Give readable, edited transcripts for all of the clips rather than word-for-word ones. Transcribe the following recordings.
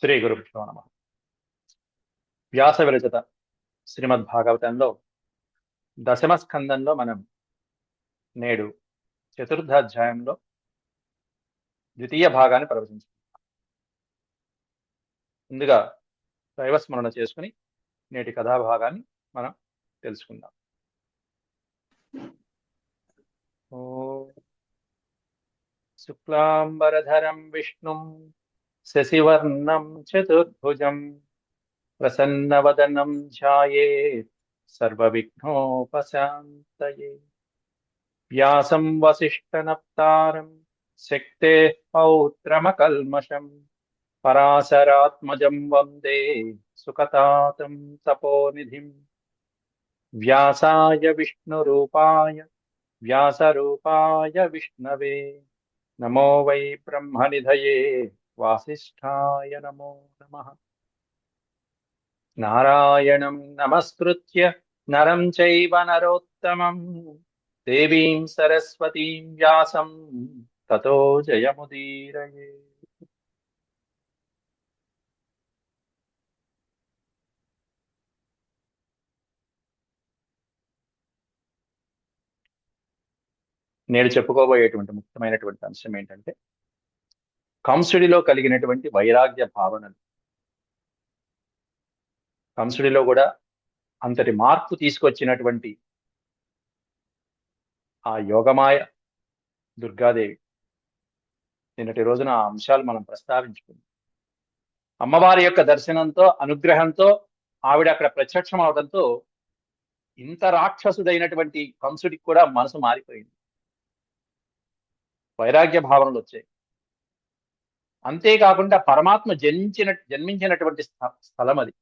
శ్రీ గురుభ్యో నమ. వ్యాస విరచిత శ్రీమద్భాగవతంలో దశమ స్కందంలో మనం నేడు చతుర్థ అధ్యాయంలో ద్వితీయ భాగాన్ని ప్రవచించాం. ముందుగా దైవస్మరణ చేసుకుని నేటి కథాభాగాన్ని మనం తెలుసుకుందాం. శుక్లాంబరధరం విష్ణుం శశివర్ణం చతుర్భుజం ప్రసన్నవదనం ధ్యాయేత్ సర్వవిఘ్నోపశాంతయే. వ్యాసం వసిష్ఠనప్తారం శక్తేః పౌత్రమకల్మషం పరాశరాత్మజం వందే సుఖతాతం తపోనిధిం. వ్యాసాయ విష్ణురూపాయ వ్యాసరూపాయ విష్ణవే నమో వై బ్రహ్మనిధయే వాసిష్ఠాయ నమో నమః. నారాయణం నమస్కృత్య నరం చైవ నరోత్తమం దేవీం సరస్వతీం వ్యాసం తతో జయముదీరయే. నేను చెప్పుకోబోయేటువంటి ముఖ్యమైనటువంటి అంశం ఏంటంటే కంసుడిలో కలిగినటువంటి వైరాగ్య భావనలు. కంసుడిలో కూడా అంతటి మార్పు తీసుకొచ్చినటువంటి ఆ యోగమాయ దుర్గాదేవి. నిన్నటి రోజున ఆ అంశాలు మనం ప్రస్తావించుకున్నాం. అమ్మవారి యొక్క దర్శనంతో అనుగ్రహంతో ఆవిడ అక్కడ ప్రత్యక్షం అవడంతో ఇంత రాక్షసుడైనటువంటి కంసుడికి కూడా మనసు మారిపోయింది, వైరాగ్య భావనలు వచ్చాయి. అంతేకాకుండా పరమాత్మ జన్మించినటువంటి స్థలం అది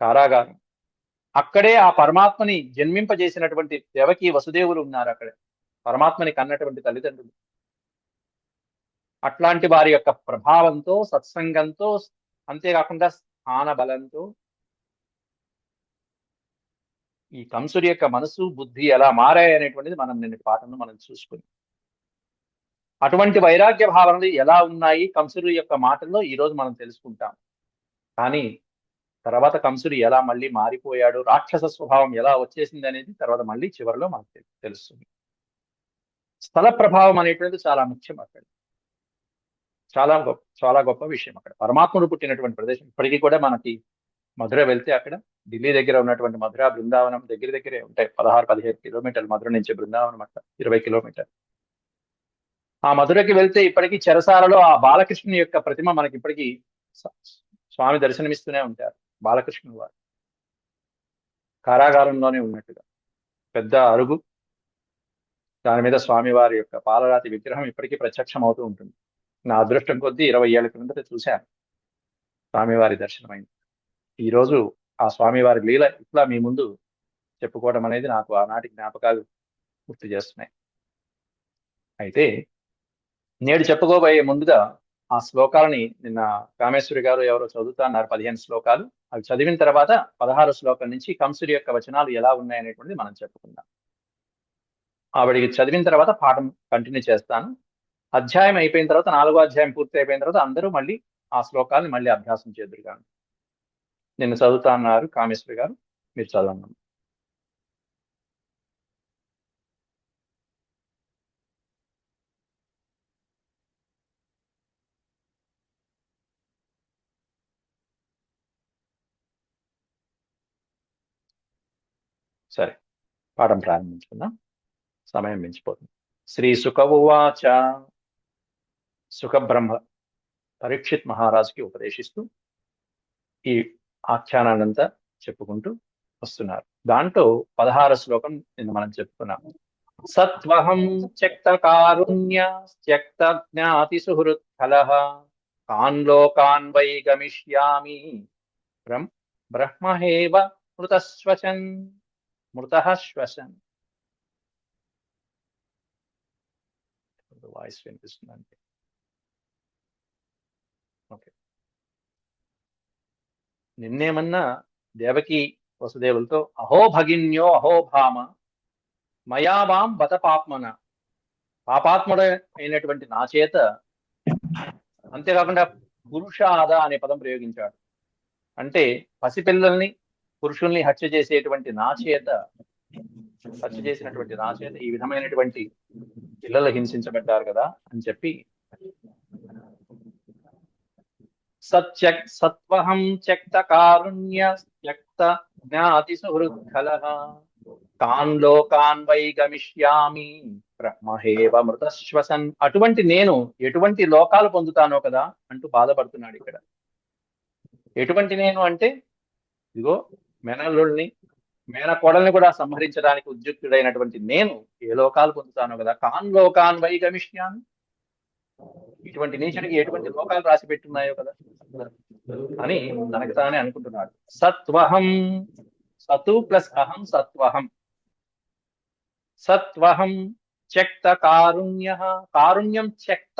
కారాగారం. అక్కడే ఆ పరమాత్మని జన్మింపజేసినటువంటి దేవకి వసుదేవులు ఉన్నారు అక్కడ, పరమాత్మని కన్నటువంటి తల్లిదండ్రులు. అట్లాంటి వారి యొక్క ప్రభావంతో, సత్సంగంతో, అంతేకాకుండా స్థాన బలంతో ఈ కంసుడి యొక్క మనసు బుద్ధి ఎలా మారాయి అనేటువంటిది మనం నిన్నటి పాఠంలో మనం చూసుకుని, అటువంటి వైరాగ్య భావనలు ఎలా ఉన్నాయి కంసుడి యొక్క మాటల్లో ఈరోజు మనం తెలుసుకుంటాం. కానీ తర్వాత కంసుడు ఎలా మళ్ళీ మారిపోయాడు, రాక్షస స్వభావం ఎలా వచ్చేసింది అనేది తర్వాత మళ్ళీ చివరిలో మనకు తెలుస్తుంది. స్థల ప్రభావం అనేటువంటిది చాలా ముఖ్యం అక్కడ, చాలా గొప్ప విషయం. అక్కడ పరమాత్ముడు పుట్టినటువంటి ప్రదేశం. ఇప్పటికీ కూడా మనకి మధుర వెళ్తే అక్కడ ఢిల్లీ దగ్గర ఉన్నటువంటి మధుర బృందావనం దగ్గరే ఉంటాయి. 16-17 కిలోమీటర్లు మధుర నుంచి బృందావనం, అట్లా 20 కిలోమీటర్లు. ఆ మధురకి వెళ్తే ఇప్పటికీ చెరసాలలో ఆ బాలకృష్ణుని యొక్క ప్రతిమ మనకి ఇప్పటికీ స్వామి దర్శనమిస్తూనే ఉంటారు. బాలకృష్ణుడు వారు కారాగారంలోనే ఉన్నట్టుగా పెద్ద అరుగు, దాని మీద స్వామివారి యొక్క పాలరాతి విగ్రహం ఇప్పటికీ ప్రత్యక్షం అవుతూ ఉంటుంది. నా అదృష్టం కొద్దీ 20 ఏళ్ల క్రిందట చూశాను స్వామివారి దర్శనమైంది. ఈరోజు ఆ స్వామివారి లీల ఇట్లా మీ ముందు చెప్పుకోవడం అనేది నాకు ఆనాటి జ్ఞాపకాలు గుర్తు చేస్తున్నాయి. అయితే నేడు చెప్పుకోబోయే ముందుగా ఆ శ్లోకాలని నిన్న కామేశ్వరి గారు ఎవరో చదువుతా అన్నారు, 15 శ్లోకాలు. అవి చదివిన తర్వాత 16 శ్లోకం నుంచి కంసుడి యొక్క వచనాలు ఎలా ఉన్నాయనేటువంటిది మనం చెప్పుకుందాం. ఆవిడికి చదివిన తర్వాత పాఠం కంటిన్యూ చేస్తాను. అధ్యాయం అయిపోయిన తర్వాత, 4వ అధ్యాయం పూర్తి అయిపోయిన తర్వాత అందరూ మళ్ళీ ఆ శ్లోకాలని మళ్ళీ అభ్యాసం చేదురుగాను. నిన్న చదువుతా అన్నారు కామేశ్వరి గారు, మీరు చదవండి. సరే, పాఠం ప్రారంభించుకుందాం, సమయం మించిపోతుంది. శ్రీ సుక ఉవాచ. సుఖబ్రహ్మ పరీక్షిత్ మహారాజుకి ఉపదేశిస్తూ ఈ ఆఖ్యానాన్నంతా చెప్పుకుంటూ వస్తున్నారు. దాంట్లో 16 శ్లోకం నిన్న మనం చెప్పుకున్నాం. సత్వహం త్యక్త కారుణ్య త్యక్త జ్ఞాతి సుహృత్ఫలః కాన్ లోకాన్ వై గమిష్యామి బ్రహ్మహేవ మృతశ్వసన్. వాయిస్ వినిపిస్తుందంటే ఓకే. నిన్నేమన్నా దేవకి వసుదేవులతో అహో భగిన్యో అహో భామ మయావాం బత పాప్మన, పాపాత్ముడ అయినటువంటి నా చేత, అంతేకాకుండా పురుషాద అనే పదం ప్రయోగించాడు. అంటే పసిపిల్లల్ని పురుషుల్ని హత్య చేసేటువంటి నా చేత హత్య చేసినటువంటి నా చేత ఈ విధమైనటువంటి పిల్లలు హింసించబడ్డారు కదా అని చెప్పి సత్వహం త్యక్త కారుణ్య త్యక్త జ్ఞాతి సుహృత్కలః తాన్ లోకాన్ వై గమిష్యామి బ్రహ్మహేవ మృతశ్వసన్. అటువంటి నేను ఎటువంటి లోకాలు పొందుతానో కదా అంటూ బాధపడుతున్నాడు ఇక్కడ. ఎటువంటి నేను అంటే ఇదిగో మేనల్లుల్ని మేనకోడల్ని కూడా సంహరించడానికి ఉద్యుక్తుడైనటువంటి నేను ఏ లోకాలు పొందుతానో కదా. కాన్ లోకాన్ వై గమిష్యామి, ఇటువంటి నీచుడికి ఎటువంటి లోకాలు రాసి పెట్టున్నాయో కదా అని తనకు తానే అనుకుంటున్నాడు. సత్వహం, సతు ప్లస్ అహం సత్వహం. సత్వహం త్యక్త కారుణ్య, కారుణ్యం త్యక్త,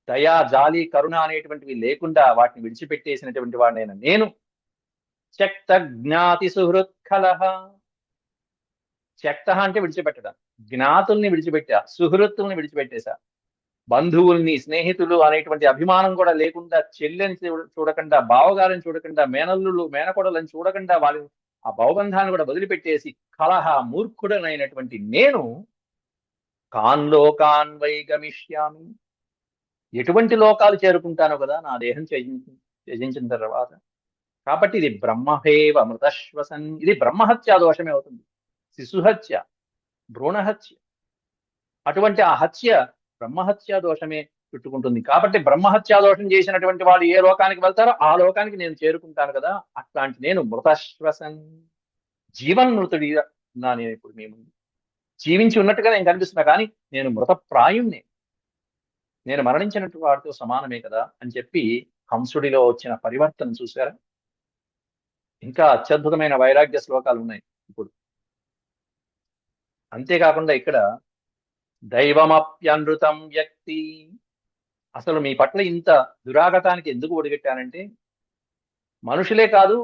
దయా జాలి కరుణ అనేటువంటివి లేకుండా వాటిని విడిచిపెట్టేసినటువంటి వాడినైనా నేను. త్యక్త జ్ఞాతి సుహృత్కలః, త్యక్త అంటే విడిచిపెట్టడం, జ్ఞాతుల్ని విడిచిపెట్టా, సుహృత్తుల్ని విడిచిపెట్టేశా, బంధువుల్ని స్నేహితులు అనేటువంటి అభిమానం కూడా లేకుండా, చెల్లెని చూడకుండా, బావగారిని చూడకుండా, మేనల్లులు మేనకోడలని చూడకుండా వాళ్ళని ఆ భవబంధాన్ని కూడా వదిలిపెట్టేసి కలహ మూర్ఖుడనైనటువంటి నేను కాన్ లోకాన్ వై గమిష్యామి, ఎటువంటి లోకాలు చేరుకుంటానో కదా నా దేహం త్యజించిన తర్వాత. కాబట్టి ఇది బ్రహ్మహేవ మృతశ్వసన్, ఇది బ్రహ్మహత్యా దోషమే అవుతుంది. శిశుహత్య, భ్రూణహత్య, అటువంటి ఆ హత్య బ్రహ్మహత్యా దోషమే చుట్టుకుంటుంది. కాబట్టి బ్రహ్మహత్యా దోషం చేసినటువంటి వాళ్ళు ఏ లోకానికి వెళ్తారో ఆ లోకానికి నేను చేరుకుంటాను కదా. అట్లాంటి నేను మృతశ్వసన్, జీవన్మృతుడి నా నేను ఇప్పుడు మీ ముందు జీవించి ఉన్నట్టుగా నేను కనిపిస్తున్నా, కానీ నేను మృతప్రాయుణ్ణి, నేను మరణించినట్టు వాడితో సమానమే కదా అని చెప్పి కంసుడిలో వచ్చిన పరివర్తన చూశారా. ఇంకా అత్యద్భుతమైన వైరాగ్య శ్లోకాలు ఉన్నాయి ఇప్పుడు. అంతేకాకుండా ఇక్కడ దైవమప్యనృతం వ్యక్తి, అసలు మీ పట్ల ఇంత దురాగతానికి ఎందుకు ఒడిగట్టానంటే మనుషులే కాదు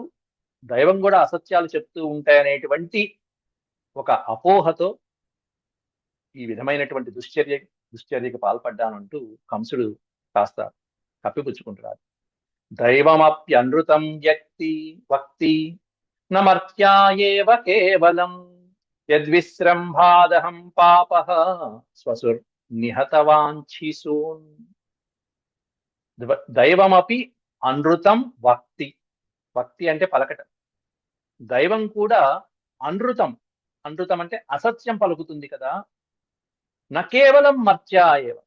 దైవం కూడా అసత్యాలు చెప్తూ ఉంటాయనేటువంటి ఒక అపోహతో ఈ విధమైనటువంటి దుశ్చర్యకి పాల్పడ్డానంటూ కంసుడు కాస్త కప్పిపుచ్చుకుంటున్నాడు. దైవమప్యనృతం వ్యక్తి వక్తి నమర్త్యాయేవ కేవలం యద్విశ్రంభాదహం పాపః స్వసుర్ నిహతవాంఛిసూన్. దైవమపి అనృతం వక్తి, వక్తి అంటే పలకటం. దైవం కూడా అనృతం, అనృతం అంటే అసత్యం పలుకుతుంది కదా. నా కేవలం మర్త్యాయేవ,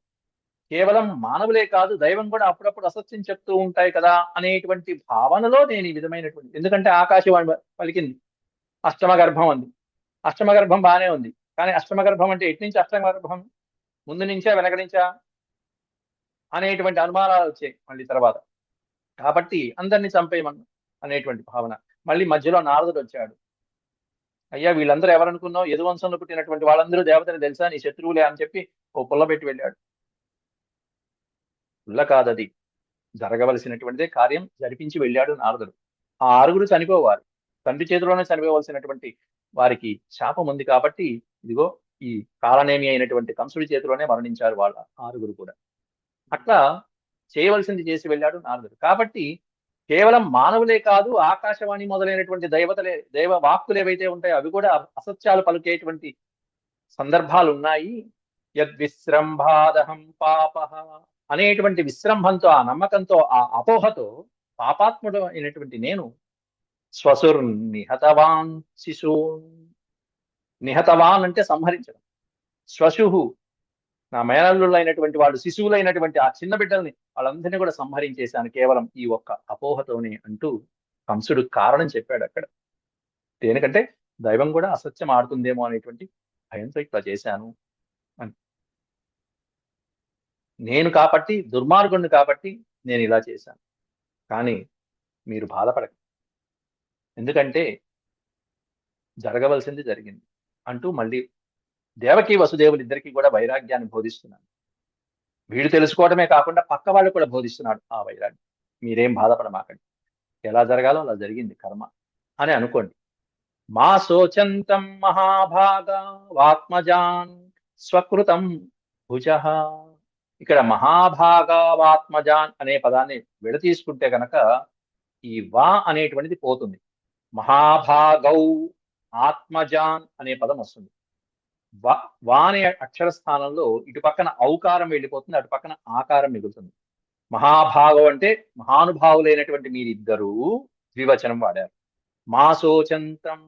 కేవలం మానవులే కాదు దైవం కూడా అప్పుడప్పుడు అసత్యం చెప్తూ ఉంటాయి కదా అనేటువంటి భావనలో నేను ఈ విధమైనటువంటి, ఎందుకంటే ఆకాశవాణి పలికింది అష్టమ గర్భం అంది, అష్టమ గర్భం బాగానే ఉంది, కానీ అష్టమ గర్భం అంటే ఎటు నుంచి అష్టమ గర్భం, ముందు నుంచా వెనక నుంచా అనేటువంటి అనుమానాలు వచ్చాయి మళ్ళీ తర్వాత. కాబట్టి అందరినీ చంపేయమన్నా అనేటువంటి భావన. మళ్ళీ మధ్యలో నారదుడు వచ్చాడు. అయ్యా వీళ్ళందరూ ఎవరనుకున్నావు, యదువంశంలో పుట్టినటువంటి వాళ్ళందరూ దేవతని తెలుసా, నీ శత్రువులే అని చెప్పి ఓ పుల్ల పెట్టి వెళ్ళాడు. పుల్ల కాదది, జరగవలసినటువంటిదే కార్యం జరిపించి వెళ్ళాడు నారదుడు. ఆ ఆరుగురు చనిపోవాలి, తండ్రి చేతిలోనే చనిపోవలసినటువంటి వారికి శాపం ఉంది కాబట్టి ఇదిగో ఈ కాలనేమి అయినటువంటి కంసుడి చేతిలోనే మరణించారు వాళ్ళ ఆరుగురు కూడా. అట్లా చేయవలసింది చేసి వెళ్ళాడు నారదుడు. కాబట్టి కేవలం మానవులే కాదు ఆకాశవాణి మొదలైనటువంటి దైవ వాక్కులు ఏవైతే ఉంటాయో అవి కూడా అసత్యాలు పలికేటువంటి సందర్భాలు ఉన్నాయి. యద్విశ్రంభాదహం పాపః అనేటువంటి విశ్రంభంతో, ఆ నమ్మకంతో, ఆ అపోహతో పాపాత్ముడు అయినటువంటి నేను స్వసుర్ నిహతవాన్ శిశూన్, నిహతవాన్ అంటే సంహరించడం, శ్వశుహు నా మేనల్లుళ్ళు అయినటువంటి వాళ్ళు, శిశువులైనటువంటి ఆ చిన్న బిడ్డల్ని వాళ్ళందరినీ కూడా సంహరించేశాను కేవలం ఈ ఒక్క అపోహతోనే అంటూ కంసుడు కారణం చెప్పాడు అక్కడ. దేనికంటే దైవం కూడా అసత్యం ఆడుతుందేమో అనేటువంటి భయంతో ఇట్లా చేశాను అని. నేను కాబట్టి దుర్మార్గుణ్ణి కాబట్టి నేను ఇలా చేశాను, కానీ మీరు బాధపడక, ఎందుకంటే జరగవలసింది జరిగింది అంటూ మళ్ళీ దేవకి వసుదేవులు ఇద్దరికీ కూడా వైరాగ్యాన్ని బోధిస్తున్నాను. వీడు తెలుసుకోవడమే కాకుండా పక్క వాళ్ళు కూడా బోధిస్తున్నాడు ఆ వైరాగ్యం. మీరేం బాధపడమాకండి, ఎలా జరగాలో అలా జరిగింది కర్మ అని అనుకోండి. మా శోచంతం మహాభాగా వాత్మజాన్ స్వకృతం భుజ. ఇక్కడ మహాభాగావాత్మజాన్ అనే పదాన్ని విడతీసుకుంటే గనక ఈ వా అనేటువంటిది పోతుంది. మహాభాగౌ ఆత్మజాన్ అనే పదం వస్తుంది. వా అనే అక్షర స్థానంలో ఇటు పక్కన ఔకారం వెళ్ళిపోతుంది, అటు పక్కన ఆకారం మిగులుతుంది. మహాభాగం అంటే మహానుభావులైనటువంటి మీరిద్దరూ ద్వివచనం వాడారు. మా శోచంతం,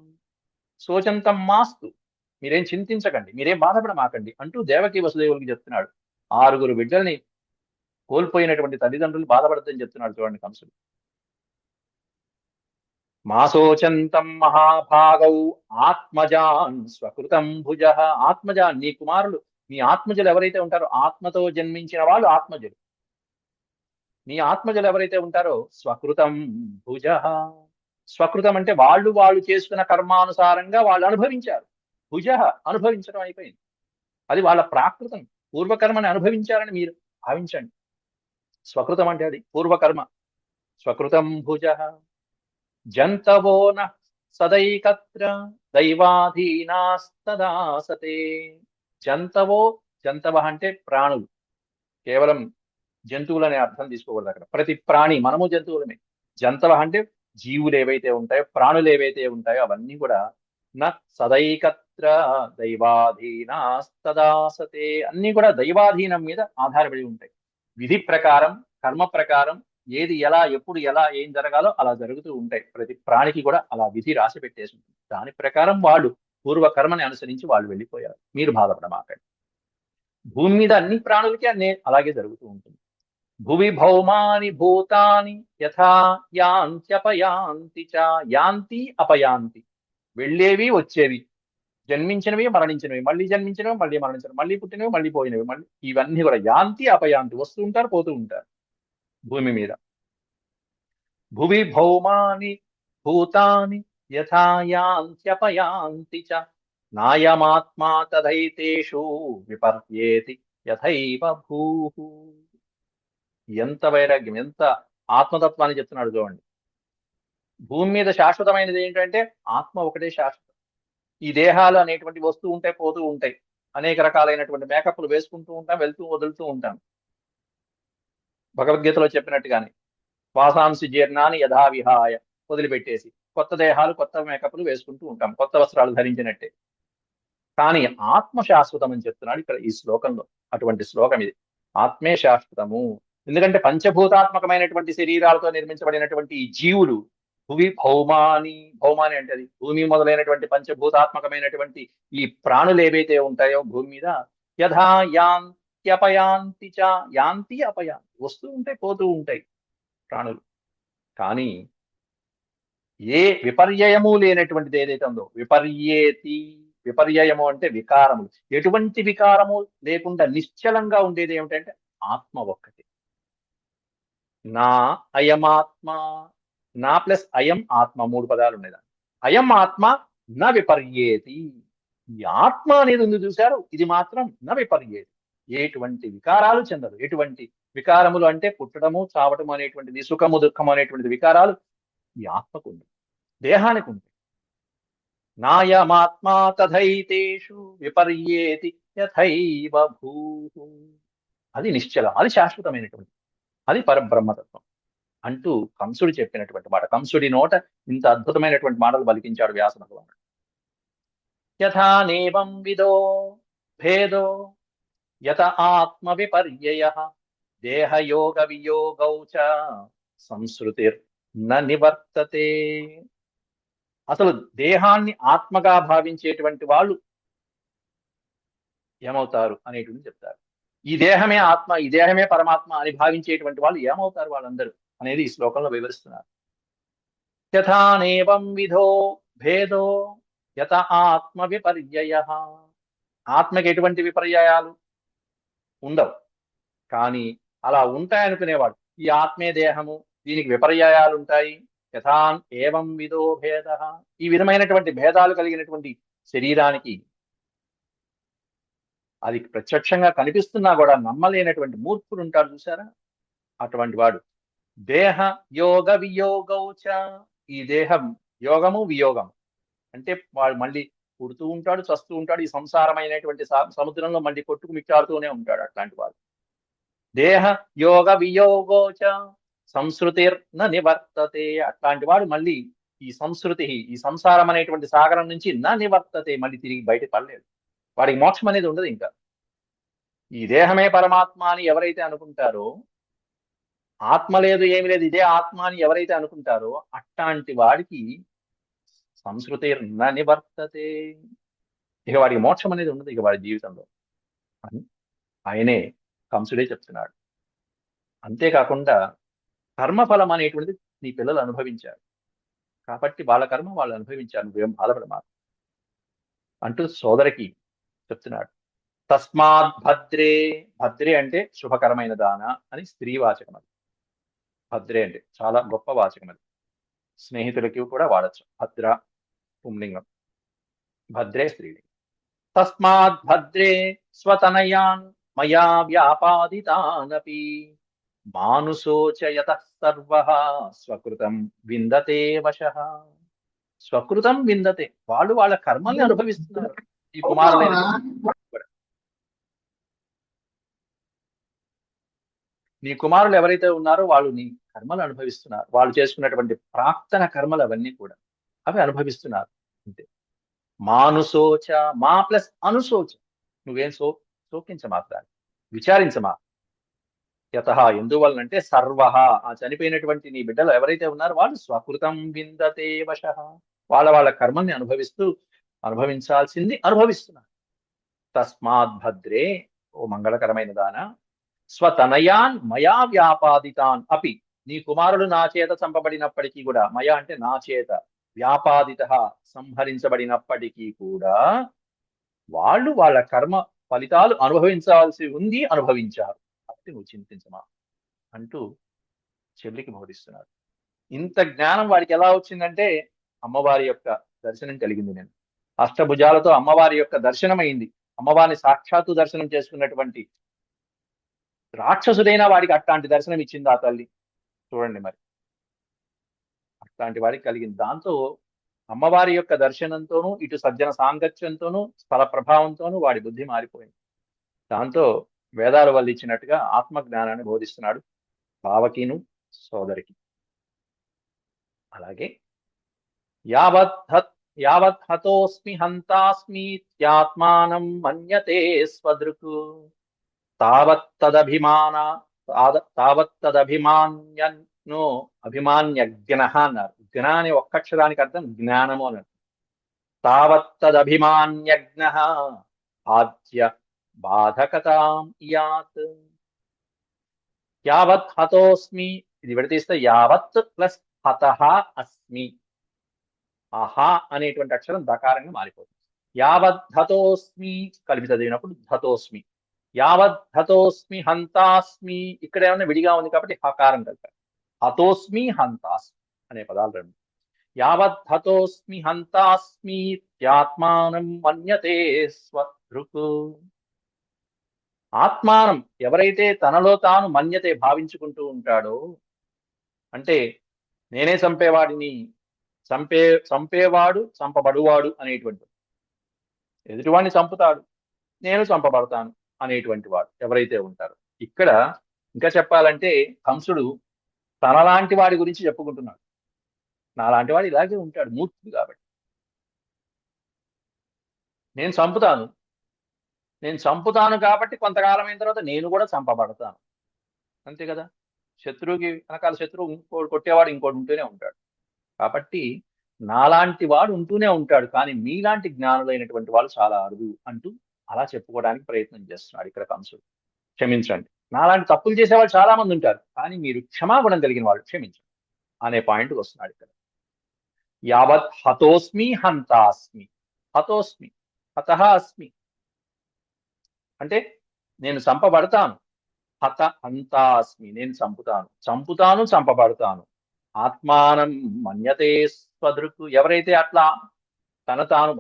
శోచంతం మాస్తు, మీరేం చింతించకండి, మీరేం బాధపడమాకండి అంటూ దేవకి వసుదేవులకి చెప్తున్నాడు. 6 బిడ్డల్ని కోల్పోయినటువంటి తల్లిదండ్రులు బాధపడద్దని చెప్తున్నాడు చూడండి కంసుడు. మా శోచంతం మహాభాగౌ ఆత్మజాన్ స్వకృతం భుజ. ఆత్మజాన్, నీ కుమారులు, నీ ఆత్మజులు ఎవరైతే ఉంటారో, ఆత్మతో జన్మించిన వాళ్ళు ఆత్మజులు. నీ ఆత్మజులు ఎవరైతే ఉంటారో స్వకృతం భుజ. స్వకృతం అంటే వాళ్ళు చేసుకున్న కర్మానుసారంగా వాళ్ళు అనుభవించారు. భుజ అనుభవించడం అయిపోయింది. అది వాళ్ళ ప్రాకృతం. పూర్వకర్మని అనుభవించారని మీరు భావించండి. స్వకృతం అంటే అది పూర్వకర్మ. స్వకృతం భుజ జంతవో న సదైకత్ర దైవాధీనాస్తదాసతే. జంతవో, జంతవ అంటే ప్రాణులు, కేవలం జంతువులు అనే అర్థం తీసుకోకూడదు అక్కడ. ప్రతి ప్రాణి, మనము జంతువులమే. జంతవ అంటే జీవులు ఏవైతే ఉంటాయో, ప్రాణులు ఏవైతే ఉంటాయో అవన్నీ కూడా న సదైకత్ర దైవాధీనాస్తదాసతే, అన్ని కూడా దైవాధీనం మీద ఆధారపడి ఉంటాయి. విధి ప్రకారం, కర్మ ప్రకారం ఏది ఎలా, ఎప్పుడు ఎలా, ఏం జరగాలో అలా జరుగుతూ ఉంటాయి. ప్రతి ప్రాణికి కూడా అలా విధి రాసి పెట్టేసి ఉంటుంది. దాని ప్రకారం వాళ్ళు పూర్వకర్మని అనుసరించి వాళ్ళు వెళ్ళిపోయారు. మీరు బాధపడమాకండి. భూమి మీద అన్ని ప్రాణులకి అన్నీ అలాగే జరుగుతూ ఉంటుంది. భువి భౌమాని భూతాని యథా యాంత్యపయాంతి చ. యాంతి అపయాంతి, వెళ్ళేవి వచ్చేవి, జన్మించినవి మరణించినవి, మళ్ళీ జన్మించినవి మళ్ళీ మరణించినవి, మళ్ళీ పుట్టినవి మళ్ళీ పోయినవి, మళ్ళీ ఇవన్నీ కూడా యాంతి అపయాంతి, వస్తూ ఉంటారు పోతూ ఉంటారు భూమి మీద. భువి భౌమాని భూతాని యథా యాంత్యపయాంతి చ నాయమాత్మా తదైతేషు విపర్యేతి యథైవ భూః. ఎంత వైరాగ్యం, ఎంత ఆత్మతత్వాన్ని చెప్తున్నాడు చూడండి. భూమి మీద శాశ్వతమైనది ఏంటంటే ఆత్మ ఒకటే శాశ్వతం. ఈ దేహాలు అనేటువంటి వస్తూ ఉంటాయి, పోతూ ఉంటాయి. అనేక రకాలైనటువంటి మేకప్లు వేసుకుంటూ ఉంటాం, వెళ్తూ వదులుతూ ఉంటాం. భగవద్గీతలో చెప్పినట్టుగానే వాసాంసి జీర్ణాన్ని యథా విహాయ, వదిలిపెట్టేసి కొత్త దేహాలు, కొత్త మేకప్లు వేసుకుంటూ ఉంటాం, కొత్త వస్త్రాలు ధరించినట్టే. కానీ ఆత్మ శాశ్వతం అని చెప్తున్నాడు ఇక్కడ ఈ శ్లోకంలో. అటువంటి శ్లోకం ఇది. ఆత్మే శాశ్వతము. ఎందుకంటే పంచభూతాత్మకమైనటువంటి శరీరాలతో నిర్మించబడినటువంటి ఈ జీవులు భువి భౌమాని, భౌమాని అంటే అది భూమి మొదలైనటువంటి పంచభూతాత్మకమైనటువంటి ఈ ప్రాణులు ఏవైతే ఉంటాయో భూమి మీద యథా యాంత్యపయాంతి చ. యాంతి అపయాంతి, వస్తూ ఉంటాయి పోతూ ఉంటాయి ప్రాణులు. కానీ ఏ విపర్యయము లేనటువంటిది ఏదైతే ఉందో, విపర్యేతి, విపర్యయము అంటే వికారములు, ఎటువంటి వికారము లేకుండా నిశ్చలంగా ఉండేది ఏమిటంటే ఆత్మ ఒక్కటి. నా అయమాత్మ, నా ప్లస్ అయం ఆత్మ, 3 పదాలు ఉన్నాయి. అయం ఆత్మ నా విపర్యేతి. ఈ ఆత్మ అనేది ఉంది చూశారు, ఇది మాత్రం నా విపర్యేతి, ఎటువంటి వికారాలు చెందదు. ఎటువంటి వికారములు అంటే పుట్టడము చావటము అనేటువంటిది, సుఖము దుఃఖము అనేటువంటిది వికారాలు ఈ ఆత్మకు ఉంది, దేహానికి ఉంది. నాయమాత్మా తథైతేషు విపర్యేతి యథైవ భూః. అది నిశ్చలం, అది శాశ్వతమైనటువంటి, అది పరబ్రహ్మతత్వం అంటూ కంసుడు చెప్పినటువంటి మాట. కంసుడి నోట ఇంత అద్భుతమైనటువంటి మాటలు పలికించాడు వ్యాస భగవానుడు. యథా నేవం విదో భేదో యత ఆత్మ విపర్యయః దేహయోగ వియోగౌ చ సంస్కృతిర్ న నివర్తతే. అసలు దేహాన్ని ఆత్మగా భావించేటువంటి వాళ్ళు ఏమవుతారు అనేటువంటి చెప్తారు. ఈ దేహమే ఆత్మ, ఈ దేహమే పరమాత్మ అని భావించేటువంటి వాళ్ళు ఏమవుతారు వాళ్ళందరూ అనేది ఈ శ్లోకంలో వివరిస్తున్నారు. యథానేవం విధో భేదో యత ఆత్మ విపర్యయః. ఆత్మకి ఎటువంటి విపర్యయాలు ఉండవు, కానీ అలా ఉంటాయనుకునేవాడు ఈ ఆత్మే దేహము, దీనికి విపర్యయాలు ఉంటాయి. యథాన్ ఏవం విధో భేద, ఈ విధమైనటువంటి భేదాలు కలిగినటువంటి శరీరానికి అది ప్రత్యక్షంగా కనిపిస్తున్నా కూడా నమ్మలేనటువంటి మూర్ఖుడు ఉంటాడు చూసారా, అటువంటి వాడు దేహ యోగ వియోగౌచ. ఈ దేహం యోగము వియోగం అంటే వాడు మళ్ళీ పుడుతూ ఉంటాడు, చస్తూ ఉంటాడు, ఈ సంసారమైనటువంటి సముద్రంలో మళ్ళీ కొట్టుకు మిక్కాడుతూనే ఉంటాడు. అట్లాంటి వాడు దేహ యోగ వియోగోచ సంస్కృతిర్న నివర్తతే. అట్లాంటి వాడు మళ్ళీ ఈ సంస్కృతి, ఈ సంసారం అనేటువంటి సాగరం నుంచి నా నివర్తతే, మళ్ళీ తిరిగి బయట పడలేడు. వాడికి మోక్షం అనేది ఉండదు. ఇంకా ఈ దేహమే పరమాత్మ అని ఎవరైతే అనుకుంటారో, ఆత్మ లేదు ఏమి లేదు ఇదే ఆత్మ అని ఎవరైతే అనుకుంటారో, అట్లాంటి వాడికి సంస్కృతిర్న నివర్తతే, ఇక వాడికి మోక్షం అనేది ఉండదు ఇక వాడి జీవితంలో అని ఆయనే కంసుడే చెప్తున్నాడు. అంతేకాకుండా కర్మఫలం అనేటువంటిది నీ పిల్లలు అనుభవించారు కాబట్టి వాళ్ళ కర్మ వాళ్ళు అనుభవించారు, నువ్వేం బాధపడమాకు అంటూ సోదరికి చెప్తున్నాడు. తస్మాత్ భద్రే, భద్రే అంటే శుభకరమైన దాన అని స్త్రీవాచకం. అది భద్రే అంటే చాలా గొప్ప వాచకం. అది స్నేహితులకి కూడా వాడచ్చు. భద్ర పుంలింగం, భద్రే స్త్రీలింగం. తస్మాత్ భద్రే స్వతనయాన్ మయా వ్యాపాదితానపి మానుషోచయత సర్వః స్వకృతం విందతే వశః. స్వకృతం విందతే, వాళ్ళు వాళ్ళ కర్మల్ని అనుభవిస్తున్నారు. ఈ కుమారులైన నీ కుమారులు ఎవరైతే ఉన్నారో వాళ్ళు నీ కర్మలు అనుభవిస్తున్నారు. వాళ్ళు చేసుకున్నటువంటి ప్రాక్తన కర్మలు అవన్నీ కూడా అవి అనుభవిస్తున్నారు అంతే. మానుసోచ, మా ప్లస్ అనుసోచ, నువ్వేం శోకించమాత్రాన్ని, విచారించమా. యత ఎందువలనంటే సర్వ, ఆ చనిపోయినటువంటి నీ బిడ్డలు ఎవరైతే ఉన్నారో వాళ్ళు స్వకృతం విందతే వశః, వాళ్ళ కర్మల్ని అనుభవించాల్సింది అనుభవిస్తున్నారు. తస్మాత్ భద్రే, ఓ మంగళకరమైన దాన, స్వతనయాన్ మయా వ్యాపాదితాన్ అపి, నీ కుమారుడు నా చేత చంపబడినప్పటికీ కూడా, మయా అంటే నా చేత, వ్యాపాదిత సంహరించబడినప్పటికీ కూడా వాళ్ళు వాళ్ళ కర్మ ఫలితాలు అనుభవించాల్సి ఉంది, అనుభవించారు. కాబట్టి నువ్వు చింతించమా అంటూ చెల్లికి బోధిస్తున్నాడు. ఇంత జ్ఞానం వాడికి ఎలా వచ్చిందంటే అమ్మవారి యొక్క దర్శనం కలిగింది. నేను అష్టభుజాలతో అమ్మవారి యొక్క దర్శనం అయింది. అమ్మవారిని సాక్షాత్తు దర్శనం చేసుకున్నటువంటి రాక్షసుడైనా వాడికి అట్లాంటి దర్శనం ఇచ్చింది ఆ తల్లి. చూడండి మరి, అట్లాంటి వాడికి కలిగింది. దాంతో అమ్మవారి యొక్క దర్శనంతోనూ, ఇటు సజ్జన సాంగత్యంతోనూ, స్థల ప్రభావంతోనూ వాడి బుద్ధి మారిపోయింది. దాంతో వేదాలు వల్లిచ్చినట్టుగా ఆత్మజ్ఞానాన్ని బోధిస్తున్నాడు బావకిను సోదరికి. అలాగే యావత్ హతోస్మి హంతాస్మీత్యాత్మానం మన్యతే స్వదృక్ తావత్తదభిమాన్యో అభిమాన్యజ్ఞ అన్నారు. జ్ఞ అనే ఒక్కక్షరానికి అర్థం జ్ఞానము అన్నారు. తావత్తదభిమాన్యజ్ఞ బాధ్య బాధకతాం యాత్. యావత్ హతోస్మి, ఇది విడతీస్తే యావత్ ప్లస్ హతః అస్మి, ఆహా అనేటువంటి అక్షరం దకారంగా మారిపోతుంది. యావత్ ధతోస్మి కలిపి చదివినప్పుడు ధతోస్మి, యావత్ ధతోస్మి హంతాస్మి, ఇక్కడ ఏమన్నా విడిగా ఉంది కాబట్టి హకారం కలిపారు. హతోస్మి హంతాస్మి అనే పదాలు రెండు. యావత్ హతోస్మి హంతాస్మి త్యాత్మానం మన్యతే స్వదృక్. ఆత్మానం, ఎవరైతే తనలో తాను మన్యతే భావించుకుంటూ ఉంటాడో, అంటే నేనే చంపేవాడిని, చంపేవాడు చంపబడువాడు అనేటువంటి, ఎదుటివాడిని చంపుతాడు నేను చంపబడతాను అనేటువంటి వాడు ఎవరైతే ఉంటారో. ఇక్కడ ఇంకా చెప్పాలంటే కంసుడు తనలాంటి వాడి గురించి చెప్పుకుంటున్నాడు. నాలాంటి వాడు ఇలాగే ఉంటాడు, మూర్ఖుడు కాబట్టి. నేను చంపుతాను కాబట్టి కొంతకాలం అయిన తర్వాత నేను కూడా చంపబడతాను, అంతే కదా. శత్రువుకి వెనకాల శత్రువు ఇంకోటి కొట్టేవాడు ఇంకోటి ఉంటూనే ఉంటాడు. కాబట్టి నాలాంటి వాడు ఉంటూనే ఉంటాడు, కానీ మీలాంటి జ్ఞానులైనటువంటి వాళ్ళు చాలా అరుదు అంటూ అలా చెప్పుకోవడానికి ప్రయత్నం చేస్తున్నాడు ఇక్కడ కంసుడు. క్షమించండి, నాలాంటి తప్పులు చేసేవాళ్ళు చాలా మంది ఉంటారు, కానీ మీరు క్షమాగుణం కలిగిన వాళ్ళు, క్షమించండి అనే పాయింట్కి వస్తున్నాడు ఇక్కడ. యావత్ హతోస్మి హంతాస్మి, హతోస్మి హతః అస్మి అంటే నేను చంపబడతాను, హత హంతాస్మి నేను చంపుతాను చంపబడతాను. ఆత్మానం మన్యతే స్వదృక్, ఎవరైతే అట్లా తనలో తాను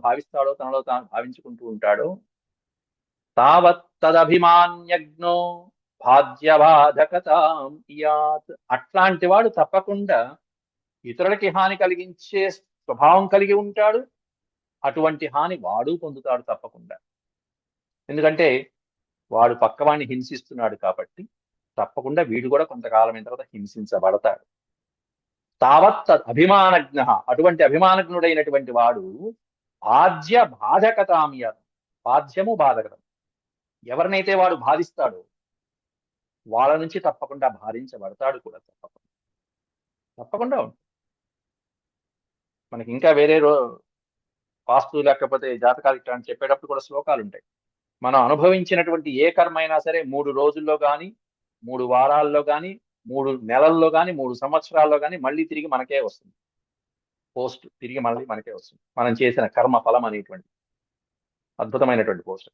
భావించుకుంటూ ఉంటాడో, తావత్తదభిమాన్యజ్ఞో బాధ్యబాధకతాం యాత్, అట్లాంటి వాడు తప్పకుండా ఇతరులకి హాని కలిగించే స్వభావం కలిగి ఉంటాడు. అటువంటి హాని వాడు పొందుతాడు తప్పకుండా. ఎందుకంటే వాడు పక్కవాడిని హింసిస్తున్నాడు కాబట్టి తప్పకుండా వీడు కూడా కొంతకాలం అయిన తర్వాత హింసించబడతాడు. తావత్ అభిమానజ్ఞ, అటువంటి అభిమానజ్ఞుడైనటువంటి వాడు బాధ్య బాధకతామియ, బాధ్యము బాధకతం, ఎవరినైతే వాడు బాధిస్తాడో వాళ్ళ నుంచి తప్పకుండా బాధించబడతాడు కూడా. తప్పకుండా తప్పకుండా ఉంటుంది. మనకి ఇంకా వేరే వాస్తు లేకపోతే జాతకాలు ఇట్లాంటి చెప్పేటప్పుడు కూడా శ్లోకాలు ఉంటాయి. మనం అనుభవించినటువంటి ఏ కర్మ అయినా సరే 3 రోజుల్లో కానీ, 3 వారాల్లో కానీ, 3 నెలల్లో కానీ, 3 సంవత్సరాల్లో కానీ మళ్ళీ తిరిగి మనకే వస్తుంది. పోస్ట్ తిరిగి మళ్ళీ మనకే వస్తుంది. మనం చేసిన కర్మ ఫలం అనేటువంటి అద్భుతమైనటువంటి పోస్ట్.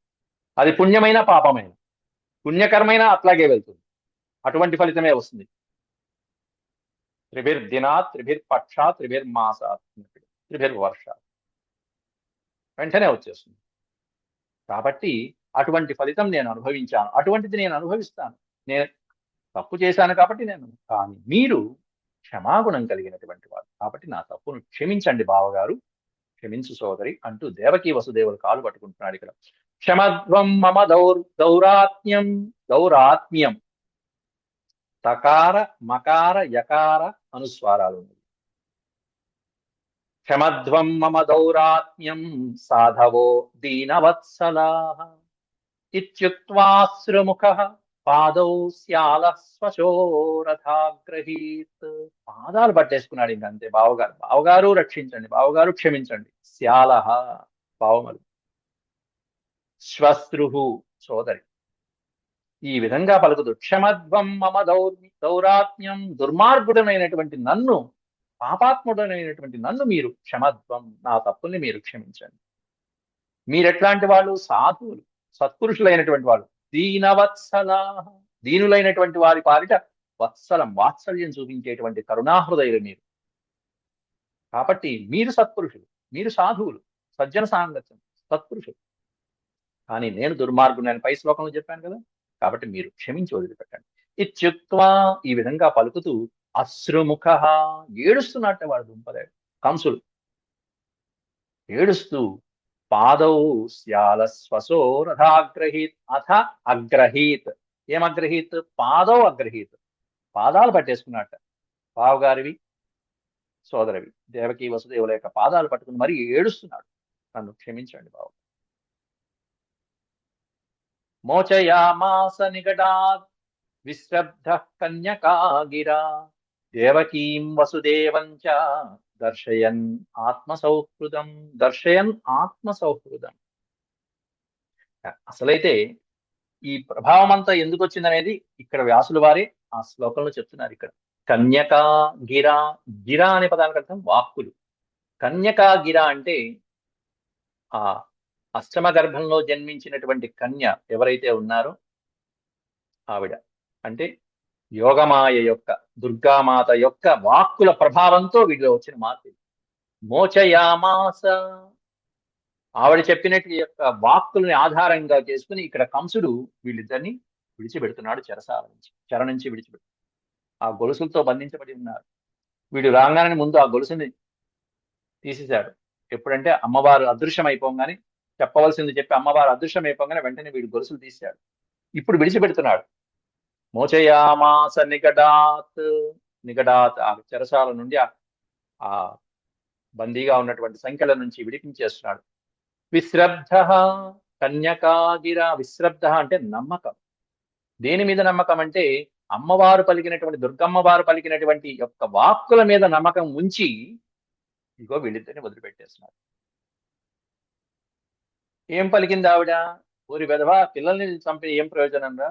అది పుణ్యమైన పాపమైన, పుణ్యకర్మైన అట్లాగే వెళ్తుంది, అటువంటి ఫలితమే వస్తుంది. త్రిభిర్దినాత్ త్రిభిర్పక్షాత్ త్రిభిర్మాసాత్ త్రిభిర్వర్షాత్, వెంటనే వచ్చేస్తుంది. కాబట్టి అటువంటి ఫలితం నేను అనుభవించాను, అటువంటిది నేను అనుభవిస్తాను. నేను తప్పు చేశాను కాబట్టి నేను, కానీ మీరు క్షమాగుణం కలిగినటువంటి వారు కాబట్టి నా తప్పును క్షమించండి బావగారు, క్షమించు సోదరి అంటూ దేవకీ వసుదేవులు కాలు పట్టుకుంటున్నాడు ఇక్కడ. క్షమధ్వం మమ దౌరాత్మ్యం, దౌరాత్మ్యం తకార మకార యకార అనుస్వారాలు ఉన్నాయి. క్షమధ్వం మమ దౌరాత్మ్యం సాధవో దీనవత్సలాః ఇత్యుక్త్వాశ్రుముఖః పాదౌ శ్యాలః స్వశోరథాగ్రహీత్. పాదాలు పట్టేసుకున్నాడు ఇంకంతే. బావగారు, బావగారు రక్షించండి, బావగారు క్షమించండి. శ్యాలః బావమలు, శ్వశ్రుః సోదరి. ఈ విధంగా పలుకుతూ క్షమధ్వం మమ దౌరాత్మ్యం, దుర్మార్గుడనైనటువంటి నన్ను, పాపాత్ముడనైనటువంటి నన్ను మీరు క్షమధ్వం, నా తప్పుల్ని మీరు క్షమించండి. మీరెట్లాంటి వాళ్ళు? సాధువులు, సత్పురుషులైనటువంటి వాళ్ళు. దీనవత్సలా, దీనులైనటువంటి వారి పాలిట వత్సలం, వాత్సల్యం చూపించేటువంటి కరుణాహృదయులు మీరు. కాబట్టి మీరు సత్పురుషులు, మీరు సాధువులు, సజ్జన సాంగత్యం, సత్పురుషులు. కానీ నేను దుర్మార్గుడు, నేను పై శ్లోకంలో చెప్పాను కదా, కాబట్టి మీరు క్షమించి వదిలిపెట్టండి. ఇత్యుక్త్వా, ఈ విధంగా పలుకుతూ అశ్రుముఖ, ఏడుస్తున్నట్టే వాడు దుంపలేడు కంసుడు, ఏడుస్తూ పాదౌ శ్యాల స్వశోరథాగ్రహీత్, అథ అగ్రహీత్. ఏం అగ్రహీత్? పాదౌ అగ్రహీత్, పాదాలు పట్టేసుకున్నట్ట. బావగారివి, సోదరవి దేవకీ వసుదేవుల యొక్క పాదాలు పట్టుకుని మరీ ఏడుస్తున్నాడు, నన్ను క్షమించండి బావ. మోచయామాస నికటాత్ విశ్రబ్ధ కన్యకాగిరా దేవకీం వసుదేవం చ దర్శయన్ ఆత్మసౌహృదం, దర్శయన్ ఆత్మసౌహృదం. అసలైతే ఈ ప్రభావం అంతా ఎందుకు వచ్చిందనేది ఇక్కడ వ్యాసుల వారే ఆ శ్లోకంలో చెప్తున్నారు. ఇక్కడ కన్యకా గిరా, గిరా అనే పదానికి అర్థం వాక్కులు. కన్యకా గిరా అంటే ఆ అష్టమ గర్భంలో జన్మించినటువంటి కన్య ఎవరైతే ఉన్నారో ఆవిడ, అంటే యోగమాయ యొక్క, దుర్గామాత యొక్క వాక్కుల ప్రభావంతో వీటిలో వచ్చిన మార్పు. మోచయామాస, ఆవిడ చెప్పినట్టు యొక్క వాక్కుల్ని ఆధారంగా చేసుకుని ఇక్కడ కంసుడు వీళ్ళిద్దరిని విడిచిపెడుతున్నాడు చెరసాల నుంచి, చెర నుంచి విడిచిపెడు. ఆ గొలుసులతో బంధించబడి ఉన్నారు. వీడు రాగానే ముందు ఆ గొలుసుని తీసేశాడు. ఎప్పుడంటే అమ్మవారు అదృశ్యం అయిపోగానే, చెప్పవలసింది చెప్పి అమ్మవారు అదృశ్యం అయిపోగానే వెంటనే వీడు గొలుసులు తీశాడు. ఇప్పుడు విడిచిపెడుతున్నాడు. మోచయామాస నికటాత్, నికటాత్ ఆ చెరసాల నుండి ఆ బందీగా ఉన్నటువంటి సంఖ్యల నుంచి విడిపించేస్తున్నాడు. విశ్రబ్ధ కన్యకాగిర, విశ్రబ్ధ అంటే నమ్మకం. దేని మీద నమ్మకం అంటే అమ్మవారు పలికినటువంటి, దుర్గమ్మవారు పలికినటువంటి యొక్క వాక్కుల మీద నమ్మకం ఉంచి ఇగో వీళ్ళిద్దరిని వదిలిపెట్టేస్తున్నారు. ఏం పలికింది ఆవిడ? ఊరి వెధవా, పిల్లల్ని చంపి ఏం ప్రయోజనం రా,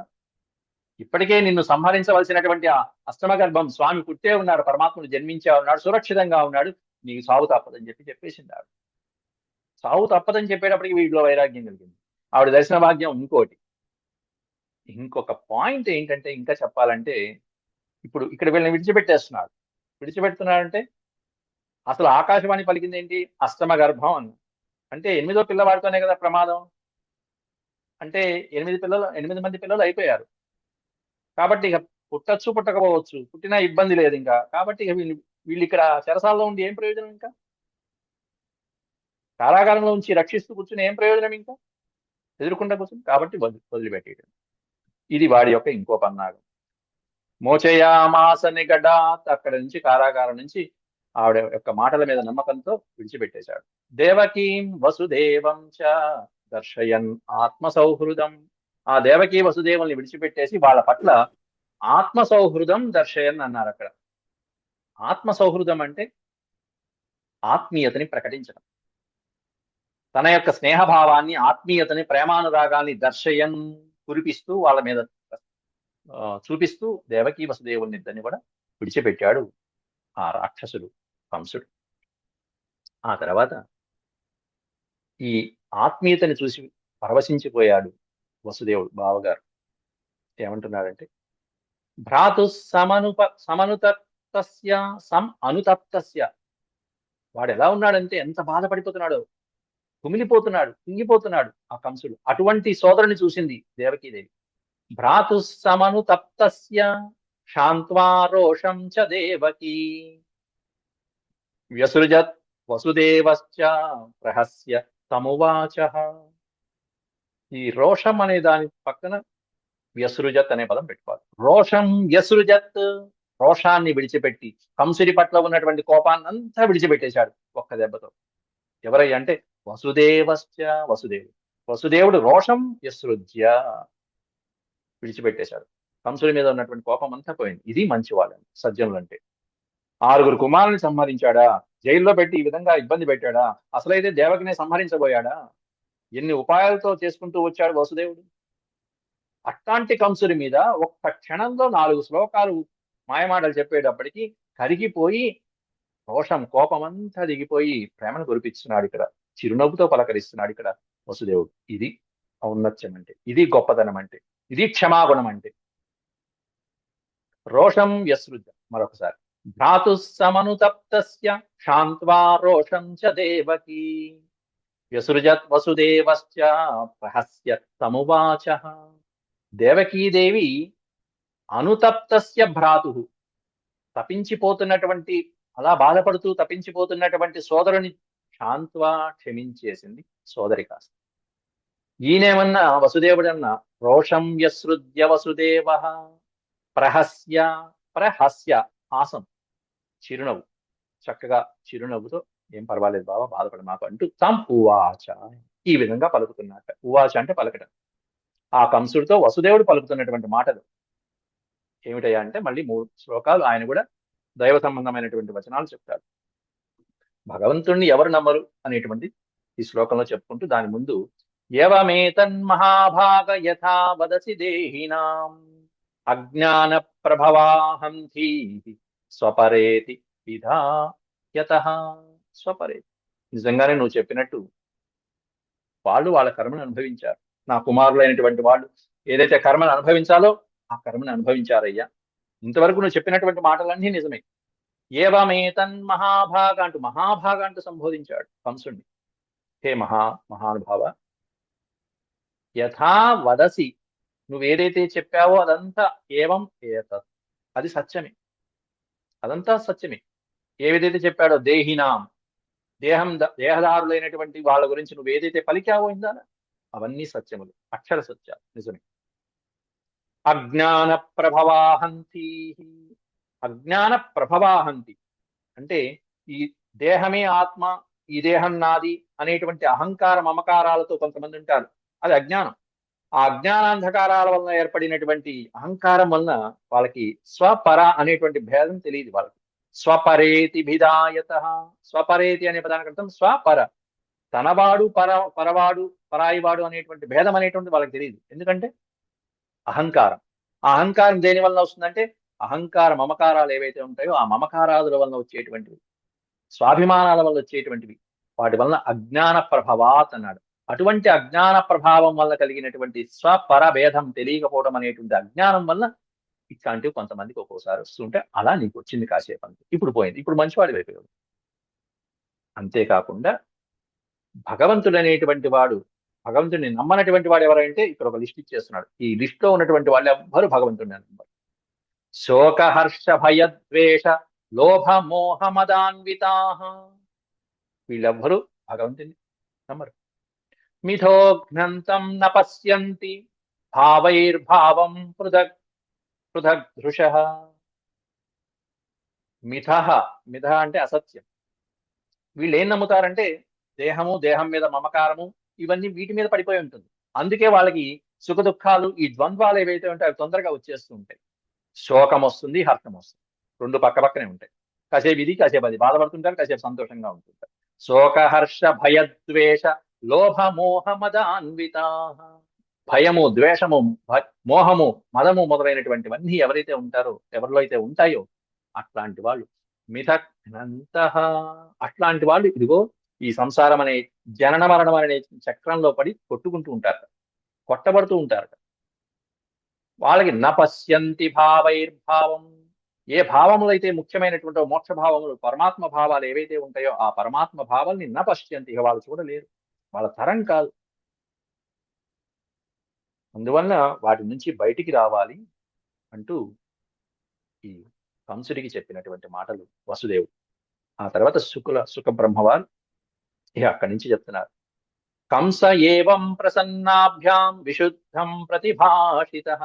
ఇప్పటికే నిన్ను సంహరించవలసినటువంటి ఆ అష్టమ గర్భం స్వామి పుట్టే ఉన్నాడు, పరమాత్ముడు జన్మించే ఉన్నాడు, సురక్షితంగా ఉన్నాడు, నీకు సావు తప్పదని చెప్పేసింది ఆవిడ. సావు తప్పదని చెప్పేటప్పటికి వీడిలో వైరాగ్యం కలిగింది. ఆవిడ దర్శన భాగ్యం ఇంకోటి. ఇంకొక పాయింట్ ఏంటంటే, ఇంకా చెప్పాలంటే, ఇప్పుడు ఇక్కడ వీళ్ళని విడిచిపెట్టేస్తున్నాడు. విడిచిపెడుతున్నాడంటే అసలు ఆకాశవాణి పలికింది ఏంటి? అష్టమ గర్భం అన్న, అంటే 8వ పిల్లవాడితోనే కదా ప్రమాదం. అంటే 8 మంది పిల్లలు అయిపోయారు. కాబట్టి ఇక పుట్టచ్చు, పుట్టకపోవచ్చు, పుట్టినా ఇబ్బంది లేదు ఇంకా. కాబట్టి ఇక వీళ్ళు ఇక్కడ చెరసాలలో ఉండి ఏం ప్రయోజనం? ఇంకా కారాగారంలో ఉంచి రక్షిస్తూ కూర్చుని ఏం ప్రయోజనం? ఇంకా ఎదుర్కొంటా కూర్చుని. కాబట్టి వదిలిపెట్టేయడం, ఇది వాడి యొక్క ఇంకో పన్నాగం. మోచయామాస నిగడాత్, అక్కడి నుంచి కారాగారం నుంచి ఆవిడ యొక్క మాటల మీద నమ్మకంతో విడిచిపెట్టేశాడు. దేవకీం వసుదేవం చ దర్శయన్ ఆత్మ సౌహృదం, ఆ దేవకీ వసుదేవుల్ని విడిచిపెట్టేసి వాళ్ళ పట్ల ఆత్మ సౌహృదం దర్శయన్ అన్నారు. అక్కడ ఆత్మ సౌహృదం అంటే ఆత్మీయతని ప్రకటించడం, తన యొక్క స్నేహభావాన్ని, ఆత్మీయతని, ప్రేమానురాగాల్ని దర్శయన్ కురిపిస్తూ వాళ్ళ మీద చూపిస్తూ దేవకీ వసుదేవుల్ని ఇద్దరిని కూడా విడిచిపెట్టాడు ఆ రాక్షసుడు కంసుడు. ఆ తర్వాత ఈ ఆత్మీయతని చూసి పరవశించిపోయాడు వసుదేవుడు బావగారు. ఏమంటున్నాడంటే, భ్రాతు సమనుతప్తస్య సం అనుతప్తస్య, వాడు ఎలా ఉన్నాడంటే ఎంత బాధపడిపోతున్నాడో, కుమిలిపోతున్నాడు, కుంగిపోతున్నాడు ఆ కంసుడు. అటువంటి సోదరుని చూసింది దేవకీదేవి. భ్రాతు సమనుతప్తస్య శాంత్వా రోషం చ దేవకీ వ్యసృజత్ వసుదేవశ్చ ప్రహస్య తమువాచ. ఈ రోషం అనే దాని పక్కన వ్యసృజత్ అనే పదం పెట్టుకోవాలి. రోషం వ్యసృజత్, రోషాన్ని విడిచిపెట్టి కంసుడి పట్ల ఉన్నటువంటి కోపాన్ని అంతా విడిచిపెట్టేశాడు ఒక్క దెబ్బతో. ఎవరయ్య అంటే వసుదేవశ్చ, వసుదేవుడు. వసుదేవుడు రోషం వ్యసృజ్య, విడిచిపెట్టేశాడు. కంసుడి మీద ఉన్నటువంటి కోపం అంతా పోయింది. ఇది మంచివాడు సజ్జనులు అంటే. 6 కుమారుల్ని సంహరించాడా, జైల్లో పెట్టి ఈ విధంగా ఇబ్బంది పెట్టాడా, అసలైతే దేవకినే సంహరించబోయాడా, ఎన్ని ఉపాయాలతో చేసుకుంటూ వచ్చాడు వసుదేవుడు. అట్లాంటి కంసుడి మీద ఒక్క క్షణంలో 4 శ్లోకాలు మాయమాటలు చెప్పేటప్పటికి కరిగిపోయి రోషం, కోపం అంతా దిగిపోయి ప్రేమను కురిపిస్తున్నాడు. ఇక్కడ చిరునవ్వుతో పలకరిస్తున్నాడు ఇక్కడ వసుదేవుడు. ఇది ఔన్నత్యం అంటే, ఇది గొప్పతనం అంటే, ఇది క్షమాగుణం అంటే. రోషం వ్యసృజ, మరొకసారి, భ్రాతు సమనుతప్తస్య శాంత్వా రోషం చ దేవకీ వ్యసృజత్ వసుదేవశ్చ ప్రహస్య తమువాచ. దేవకీదేవి అనుతప్తస్య భ్రాతు, తపించిపోతున్నటువంటి, అలా బాధపడుతూ తపించిపోతున్నటువంటి సోదరుని శాంత్వా, క్షమించేసింది సోదరి కాస్త. ఈయనేమన్నా వసుదేవుడన్నా రోషం వ్యసృజ్య వసుదేవ ప్రహస్య, ప్రహస్య హాసం, చిరునవ్వు, చక్కగా చిరునవ్వుతో ఏం పర్వాలేదు బాబా, బాధపడ మాకు అంటూ తం ఉవాచ, ఈ విధంగా పలుకుతున్నట్ట. ఉవాచ అంటే పలకటం. ఆ కంసుడితో వసుదేవుడు పలుకుతున్నటువంటి మాటలు ఏమిటయ్యా అంటే, మళ్ళీ 3 శ్లోకాలు ఆయన కూడా దైవ సంబంధమైనటువంటి వచనాలు చెప్తాడు. భగవంతుణ్ణి ఎవరు నమ్మరు అనేటువంటి ఈ శ్లోకంలో చెప్పుకుంటూ దాని ముందు యవమేతన్మహాభాగ యథా వదసి దేహినాం అజ్ఞాన ప్రభవాహంతి స్వపరేతి విధాయతః. స్వపరేతి, నిజంగానే నువ్వు చెప్పినట్టు వాళ్ళు వాళ్ళ కర్మను అనుభవించారు. నా కుమారులైనటువంటి వాళ్ళు ఏదైతే కర్మను అనుభవించాలో ఆ కర్మను అనుభవించారయ్యా. ఇంతవరకు నువ్వు చెప్పినటువంటి మాటలన్నీ నిజమే. ఏవమేతన్ మహాభాగ అంటూ, మహాభాగ అంటూ సంబోధించాడు కంసుణ్ణి. హే మహానుభావ, యథా వదసి, నువ్వేదైతే చెప్పావో అదంతా ఏవం ఏతత్, అది సత్యమే, అదంతా సత్యమే. ఏదైతే చెప్పాడో దేహినాం, దేహదారులైనటువంటి వాళ్ళ గురించి నువ్వు ఏదైతే పలికావో ఇందా, అవన్నీ సత్యములు, అక్షర సత్యాలు, నిజమే. అజ్ఞాన ప్రభవాహంతి, అజ్ఞాన ప్రభవాహంతి అంటే ఈ దేహమే ఆత్మ, ఈ దేహం నాది అనేటువంటి అహంకార మమకారాలతో కొంతమంది ఉంటారు, అది అజ్ఞానం. ఆ అజ్ఞానాంధకారాల వలన ఏర్పడినటువంటి అహంకారం వలన వాళ్ళకి స్వపర అనేటువంటి భేదం తెలియదు. వాళ్ళకి స్వపరేతి భిదాయత, స్వపరేతి అనే పదానికి అర్థం స్వపర, తనవాడు పరవాడు పరాయివాడు అనేటువంటి భేదం అనేటువంటి వాళ్ళకి తెలియదు. ఎందుకంటే అహంకారం. ఆ అహంకారం దేని వలన వస్తుందంటే అహంకార మమకారాలు ఏవైతే ఉంటాయో ఆ మమకారాదుల వలన వచ్చేటువంటివి, స్వాభిమానాల వల్ల వచ్చేటువంటివి, వాటి వలన అజ్ఞాన ప్రభావాత్ అన్నాడు. అటువంటి అజ్ఞాన ప్రభావం వల్ల కలిగినటువంటి స్వపర భేదం తెలియకపోవడం అనేటువంటి అజ్ఞానం వల్ల ఇట్లాంటివి కొంతమందికి ఒక్కోసారి వస్తుంటే, అలా నీకు వచ్చింది కాసేపు అంతే, ఇప్పుడు పోయింది, ఇప్పుడు మంచివాడి అయిపోయాడు. అంతేకాకుండా భగవంతుడు అనేటువంటి వాడు, భగవంతుడిని నమ్మనటువంటి వాడు ఎవరంటే ఇక్కడ ఒక లిస్ట్ ఇచ్చేస్తున్నాడు. ఈ లిస్ట్ లో ఉన్నటువంటి వాళ్ళు ఎవ్వరు భగవంతుడిని నమ్మరు. శోక హర్ష భయద్వేష లోభ మోహ మదాన్వితా, వీళ్ళెవ్వరూ భగవంతుని నమ్మరు. మిథోఘ్నంతం న పశ్యంతి భావైర్భావం పృథక్, పృథగ్ధృష మిథ. మిథ అంటే అసత్యం. వీళ్ళు ఏం నమ్ముతారంటే దేహము, దేహం మీద మమకారము, ఇవన్నీ వీటి మీద పడిపోయి ఉంటుంది. అందుకే వాళ్ళకి సుఖ దుఃఖాలు, ఈ ద్వంద్వాలు ఏవైతే ఉంటాయో అవి తొందరగా వచ్చేస్తూ ఉంటాయి. శోకం వస్తుంది, హర్షం వస్తుంది, రెండు పక్క పక్కనే ఉంటాయి. కాసేపు ఇది, కాసేపు అది బాధపడుతుంటారు, కాసేపు సంతోషంగా ఉంటుంటారు. శోక హర్ష భయద్వేష లోభ మోహ మదాన్విత. భయము, ద్వేషము, మోహము, మదము మొదలైనటువంటివన్నీ ఎవరైతే ఉంటారో, ఎవరిలో అయితే ఉంటాయో అట్లాంటి వాళ్ళు మిథగ్నంత. అట్లాంటి వాళ్ళు ఇదిగో ఈ సంసారం అనే జనన మరణం అనే చక్రంలో పడి కొట్టుకుంటూ ఉంటారు, కొట్టబడుతూ ఉంటారు. వాళ్ళకి నపశ్యంతి భావైర్భావం. ఏ భావములు అయితే ముఖ్యమైనటువంటి మోక్ష భావములు, పరమాత్మ భావాలు ఏవైతే ఉంటాయో ఆ పరమాత్మ భావాల్ని నపశ్యంతి, ఇక వాళ్ళు చూడలేరు, వాళ్ళ తరం కాదు. అందువలన వాటి నుంచి బయటికి రావాలి అంటూ ఈ కంసుడికి చెప్పినటువంటి మాటలు వసుదేవుడు. ఆ తర్వాత సుఖ బ్రహ్మవారు ఇక అక్కడి నుంచి చెప్తున్నారు. కంస ఏవం ప్రసన్నాభ్యాం విశుద్ధం ప్రతిభాషితః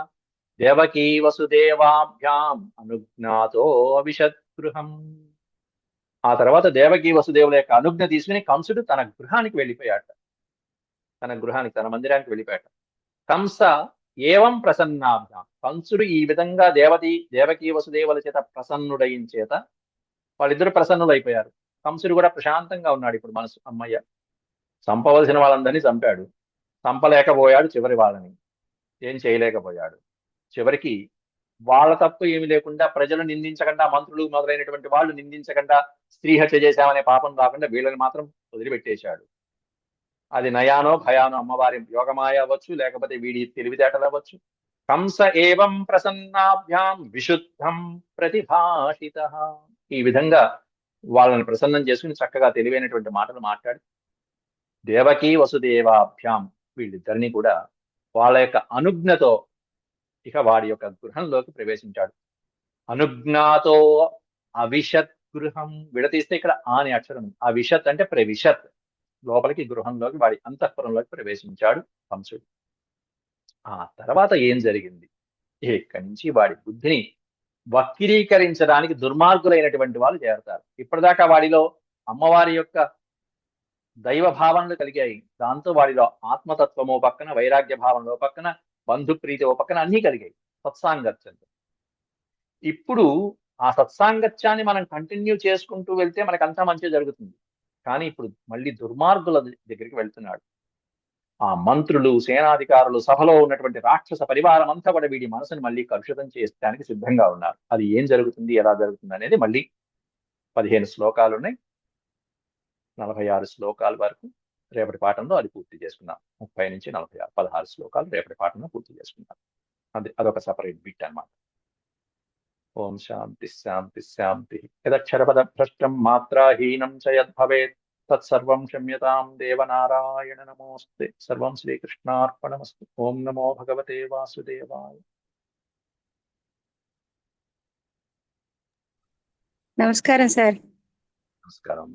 దేవకీ వసుదేవాభ్యాం అనుజ్ఞాతో అవిశద్గృహం. ఆ తర్వాత దేవకీ వసుదేవుల యొక్క అనుజ్ఞ తీసుకుని కంసుడు తన గృహానికి వెళ్ళిపోయాట. తన మందిరానికి వెళ్ళిపోయాట. కంస ఏవం ప్రసన్నాభ్యాం. కంసుడు ఈ విధంగా దేవకీ వసుదేవుల చేత ప్రసన్నుడైన చేత వాళ్ళిద్దరు ప్రసన్నులైపోయారు. కంసుడు కూడా ప్రశాంతంగా ఉన్నాడు ఇప్పుడు మనసు. అమ్మయ్య, చంపవలసిన వాళ్ళందరినీ చంపాడు, చంపలేకపోయాడు చివరి వాళ్ళని, ఏం చేయలేకపోయాడు. చివరికి వాళ్ళ తప్పు ఏమి లేకుండా, ప్రజలు నిందించకుండా, మంత్రులు మొదలైనటువంటి వాళ్ళు నిందించకుండా, స్త్రీ హత్య చేశామనే పాపం రాకుండా వీళ్ళని మాత్రం వదిలిపెట్టేశాడు. అది నయానో భయానో, అమ్మవారి యోగమాయ అవ్వచ్చు, లేకపోతే వీడి తెలివితేటలు అవ్వచ్చు. కంస ఏవం ప్రసన్నాభ్యాం విశుద్ధం ప్రతిభాషిత. ఈ విధంగా వాళ్ళని ప్రసన్నం చేసుకుని చక్కగా తెలివైనటువంటి మాటలు మాట్లాడి దేవకీ వసుదేవాభ్యాం వీళ్ళిద్దరినీ కూడా వాళ్ళ యొక్క అనుజ్ఞతో ఇక వాడి యొక్క గృహంలోకి ప్రవేశించాడు. అనుజ్ఞాతో అవిశత్ గృహం. విడతీస్తే ఇక్కడ ఆని అక్షరం. అవిశత్ అంటే ప్రవిశత్, లోపలికి గృహంలోకి, వాడి అంతఃపురంలోకి ప్రవేశించాడు కంసుడు. ఆ తర్వాత ఏం జరిగింది? ఇక్కడి నుంచి వాడి బుద్ధిని వక్రీకరించడానికి దుర్మార్గులైనటువంటి వాళ్ళు చేరతారు. ఇప్పటిదాకా వాడిలో అమ్మవారి యొక్క దైవ భావనలు కలిగాయి. దాంతో వాడిలో ఆత్మతత్వమో పక్కన, వైరాగ్య భావనలో పక్కన, బంధుప్రీతి ఓ పక్కన అన్నీ కలిగాయి సత్సాంగత్యంతో. ఇప్పుడు ఆ సత్సాంగత్యాన్ని మనం కంటిన్యూ చేసుకుంటూ వెళ్తే మనకంతా మంచి జరుగుతుంది. కానీ ఇప్పుడు మళ్ళీ దుర్మార్గుల దగ్గరికి వెళ్తున్నాడు. ఆ మంత్రులు, సేనాధికారులు, సభలో ఉన్నటువంటి రాక్షస పరివారం అంతా కూడా వీడి మనసుని మళ్ళీ కలుషితం చేయడానికి సిద్ధంగా ఉన్నారు. అది ఏం జరుగుతుంది, ఎలా జరుగుతుంది అనేది మళ్ళీ 15 శ్లోకాలు ఉన్నాయి. 46 శ్లోకాల వరకు రేపటి పాఠంలో అది పూర్తి చేసుకుందాం. 30 నుంచి 46, 16 శ్లోకాలు రేపటి పాఠంలో పూర్తి చేసుకుందాం. అదొక సపరేట్ బిట్ అన్నమాట. ఓం శాంతి శాంతి శాంతి. యదక్షరపద భ్రష్టం మాత్రాహీనం చ యద్భవేత్ తత్సర్వం క్షమ్యతాం దేవనారాయణ నమోస్తే. సర్వం శ్రీకృష్ణార్పణమస్తు. ఓం నమో భగవతే వాసుదేవాయ. నమస్కారం సార్. నమస్కారం.